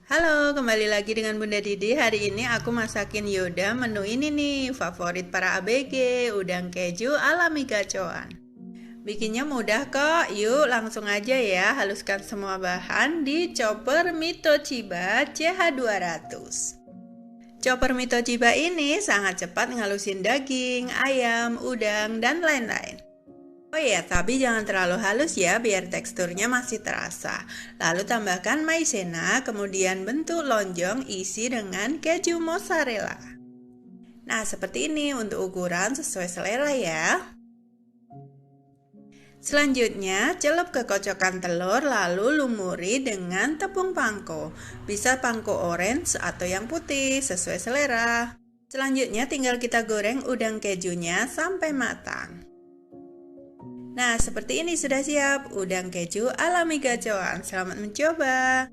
Halo, kembali lagi dengan Bunda Didi. Hari ini aku masakin Yoda menu ini nih, favorit para ABG, udang keju alami gacoan. Bikinnya mudah kok, yuk langsung aja ya. Haluskan semua bahan di chopper Mitochiba CH200. Chopper Mitochiba ini sangat cepat ngalusin daging, ayam, udang, dan lain-lain. Oh iya, tapi jangan terlalu halus ya biar teksturnya masih terasa. Lalu tambahkan maizena, kemudian bentuk lonjong isi dengan keju mozzarella. Nah, seperti ini untuk ukuran sesuai selera ya. Selanjutnya, celup ke kocokan telur lalu lumuri dengan tepung panko. Bisa panko orange atau yang putih sesuai selera. Selanjutnya tinggal kita goreng udang kejunya sampai matang. Nah, seperti ini sudah siap udang keju alami gacoan. Selamat mencoba.